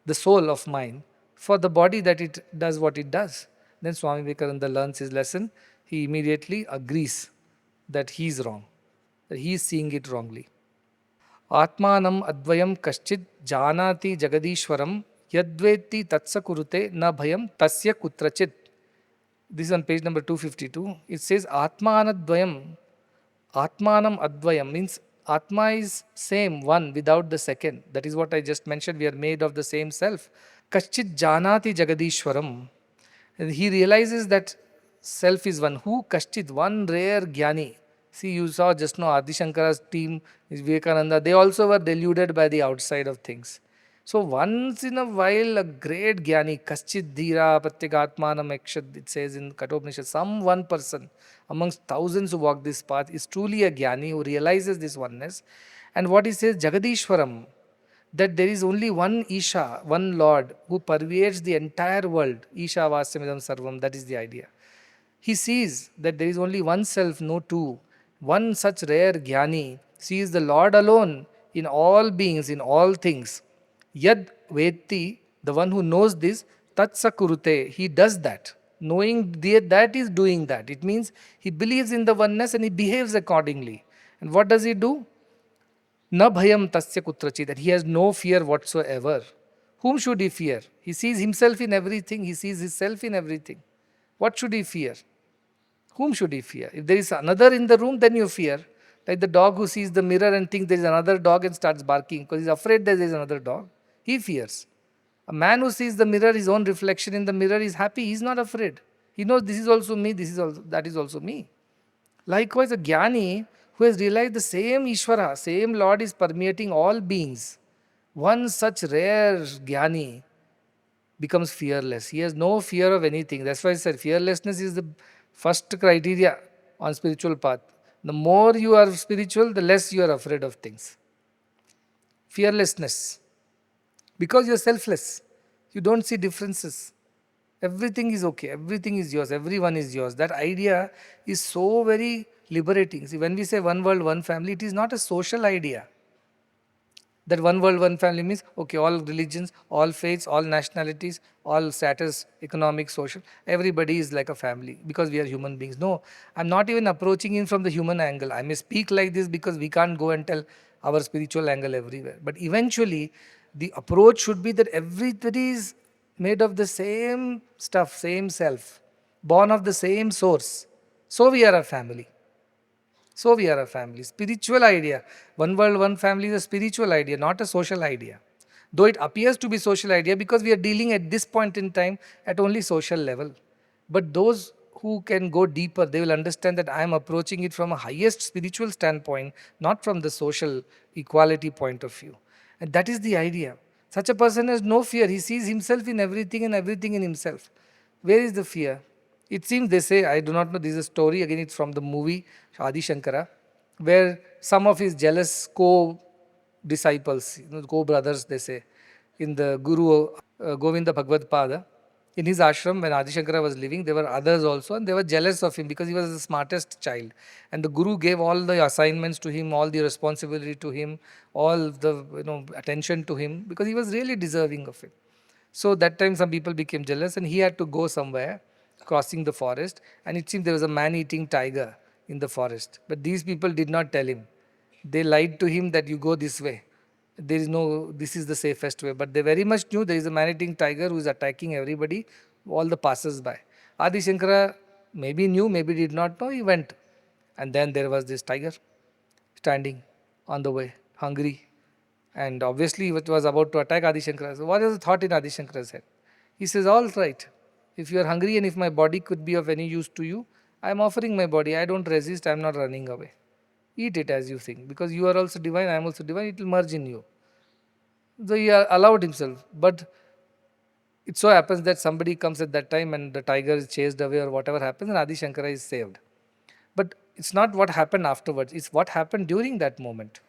the soul of mine, for the body that it does what it does? Then Swami Vivekananda learns his lesson. He immediately agrees that he is wrong, that he is seeing it wrongly. Atmanam advayam kaschid janati jagadishwaram yadveti tatsa kurute na bhayam tasya kutrachit. This is on page number 252. It says Atmanadvayam. Atmanam Advayam means Atma is same, one without the second. That is what I just mentioned. We are made of the same self. Kaschit Janati Jagadishwaram. And he realizes that self is one. Who? Kaschit, one rare Jnani. See, you saw just now Adi Shankara's team, Vivekananda, they also were deluded by the outside of things. So once in a while, a great Jnani, Kaschit Dhira Pratyagatmanam Ekshad, it says in Kathopanishad, some one person amongst thousands who walk this path is truly a Jnani who realizes this oneness. And what he says, Jagadishwaram, that there is only one Isha, one Lord who pervades the entire world. Isha Vasyamidam Sarvam, that is the idea. He sees that there is only one self, no two. One such rare Jnani sees the Lord alone in all beings, in all things. Yad Vetti, the one who knows this, Tatsa Kurute, he does that. Knowing that is doing that. It means he believes in the oneness and he behaves accordingly. And what does he do? Na bhayam tasya kutrachi, that he has no fear whatsoever. Whom should he fear? He sees himself in everything, he sees himself in everything. What should he fear? Whom should he fear? If there is another in the room, then you fear. Like the dog who sees the mirror and thinks there is another dog and starts barking because he's afraid that there is another dog. He fears. A man who sees the mirror, his own reflection in the mirror, is happy. He's not afraid. He knows this is also me, that is also me. Likewise, a Jnani who has realized the same Ishvara, same Lord is permeating all beings. One such rare Jnani becomes fearless. He has no fear of anything. That's why I said fearlessness is the first criteria on spiritual path. The more you are spiritual, the less you are afraid of things. Fearlessness. Because you're selfless. You don't see differences. Everything is okay. Everything is yours. Everyone is yours. That idea is so very liberating. See, when we say one world, one family, it is not a social idea. That one world, one family means, okay, all religions, all faiths, all nationalities, all status, economic, social, everybody is like a family because we are human beings. No, I'm not even approaching it from the human angle. I may speak like this because we can't go and tell our spiritual angle everywhere. But eventually, the approach should be that everybody is made of the same stuff, same self, born of the same source. So we are a family. So we are a family. Spiritual idea. One world, one family is a spiritual idea, not a social idea. Though it appears to be social idea because we are dealing at this point in time at only social level. But those who can go deeper, they will understand that I am approaching it from a highest spiritual standpoint, not from the social equality point of view. And that is the idea. Such a person has no fear. He sees himself in everything and everything in himself. Where is the fear? It seems, they say, I do not know, this is a story, again it's from the movie Adi Shankara, where some of his jealous co-disciples, co-brothers, they say, in the Guru Govinda Bhagavad Pada, in his ashram when Adi Shankara was living, there were others also, and they were jealous of him because he was the smartest child. And the Guru gave all the assignments to him, all the responsibility to him, all the attention to him, because he was really deserving of it. So that time some people became jealous and he had to go somewhere, crossing the forest, and it seemed there was a man-eating tiger in the forest. But these people did not tell him. They lied to him that you go this way. There is no, this is the safest way. But they very much knew there is a man-eating tiger who is attacking everybody, all the passers-by. Adi Shankara maybe knew, maybe did not know, he went. And then there was this tiger standing on the way, hungry. And obviously it was about to attack Adi Shankara. So what is the thought in Adi Shankara's head? He says, all right, if you are hungry and if my body could be of any use to you, I am offering my body. I don't resist, I am not running away. Eat it as you think. Because you are also divine, I am also divine, it will merge in you. So he allowed himself. But it so happens that somebody comes at that time and the tiger is chased away or whatever happens and Adi Shankara is saved. But it's not what happened afterwards, it's what happened during that moment.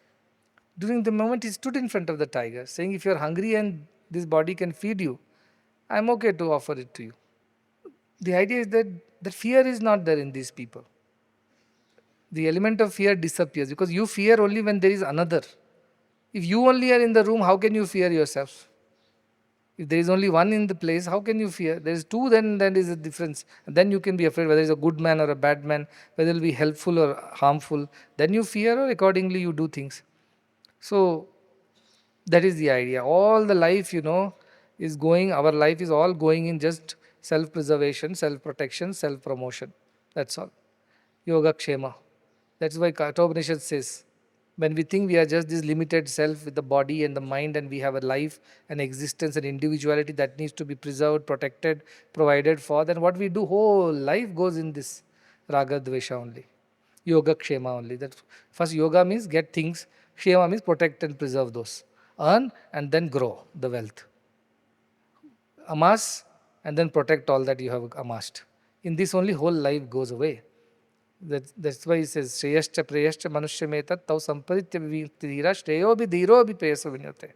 During the moment he stood in front of the tiger saying, if you are hungry and this body can feed you, I am okay to offer it to you. The idea is that the fear is not there in these people. The element of fear disappears because you fear only when there is another. If you only are in the room, how can you fear yourself? If there is only one in the place, how can you fear? There is two, then there is a difference. And then you can be afraid whether it's a good man or a bad man, whether it will be helpful or harmful. Then you fear or accordingly you do things. So that is the idea. All the life, is going, our life is all going in just self-preservation, self-protection, self-promotion. That's all. Yoga Kshema. That's why Kathopanishad says, when we think we are just this limited self with the body and the mind and we have a life, an existence, an individuality that needs to be preserved, protected, provided for, then what we do, whole life goes in this Raga Dvesha only. Yoga Kshema only. That first yoga means get things, Kshema means protect and preserve those. Earn and then grow the wealth. Amass and then protect all that you have amassed. In this only whole life goes away. That's why he says, Shreyascha Preyascha Manushya Metat Tau Samparitya Vivitira Shreyo Bhi Dhiro Bhi Preyaso Vinyate.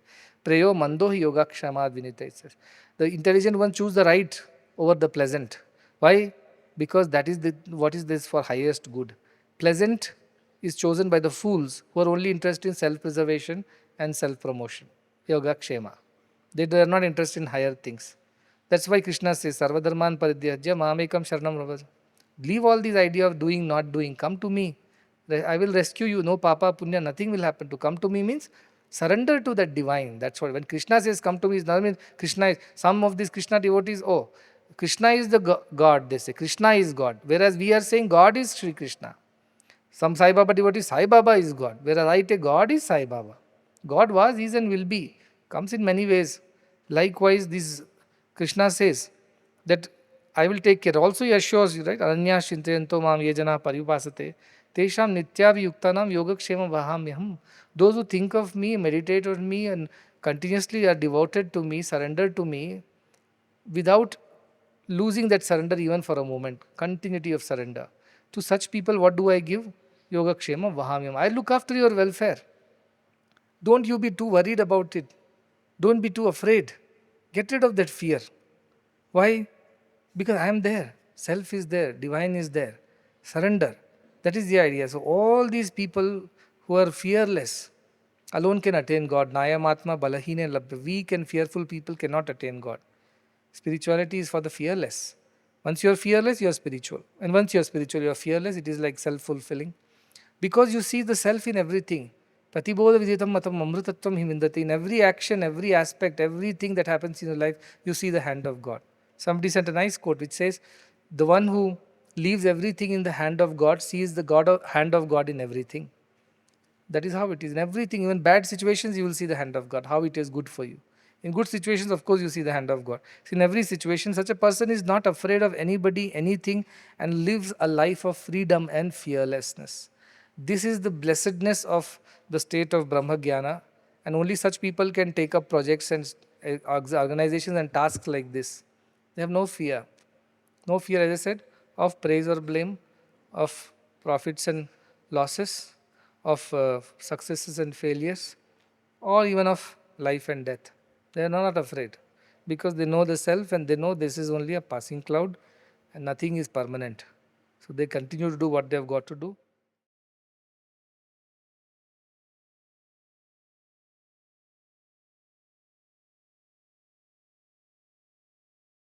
Preyo Mando Hi Yoga Kshamad Vinite. It says. The intelligent one choose the right over the pleasant. Why? Because that is what is this for highest good. Pleasant is chosen by the fools who are only interested in self-preservation and self-promotion. Yoga Kshema. They are not interested in higher things. That's why Krishna says, Sarvadharman Paridyajya Mamekam Sharanam Vravaja. Leave all these idea of doing, not doing. Come to me. I will rescue you. No papa, punya, nothing will happen. To come to me means surrender to that divine. That's what. When Krishna says come to me, it doesn't mean Krishna is. Some of these Krishna devotees, oh, Krishna is the God, they say. Krishna is God. Whereas we are saying God is Sri Krishna. Some Sai Baba devotees, Sai Baba is God. Whereas I take God is Sai Baba. God was, is and will be. Comes in many ways. Likewise, this Krishna says that I will take care. Also he assures you, right? Ananya Shintayanto Mam Yejana Paripasate. Tesham Nityabhiyuktanam Yogakshema Vahamyaham. Those who think of me, meditate on me, and continuously are devoted to me, surrender to me, without losing that surrender even for a moment. Continuity of surrender. To such people, what do I give? Yogakshema Vahamyam. I look after your welfare. Don't you be too worried about it. Don't be too afraid. Get rid of that fear. Why? Because I am there. Self is there. Divine is there. Surrender. That is the idea. So all these people who are fearless alone can attain God. Nayamatma balahine labhya. Weak and fearful people cannot attain God. Spirituality is for the fearless. Once you are fearless, you are spiritual. And once you are spiritual, you are fearless. It is like self-fulfilling. Because you see the self in everything. Pratibodha viditam matam amrutatvam himindati. In every action, every aspect, everything that happens in your life, you see the hand of God. Somebody sent a nice quote which says, the one who leaves everything in the hand of God sees the hand of God in everything. That is how it is. In everything, even bad situations, you will see the hand of God, how it is good for you. In good situations, of course, you see the hand of God. So in every situation, such a person is not afraid of anybody, anything, and lives a life of freedom and fearlessness. This is the blessedness of the state of Brahma Jnana, and only such people can take up projects and organizations and tasks like this. They have no fear. No fear, as I said, of praise or blame, of profits and losses, of successes and failures, or even of life and death. They are not afraid because they know the self and they know this is only a passing cloud and nothing is permanent. So they continue to do what they have got to do.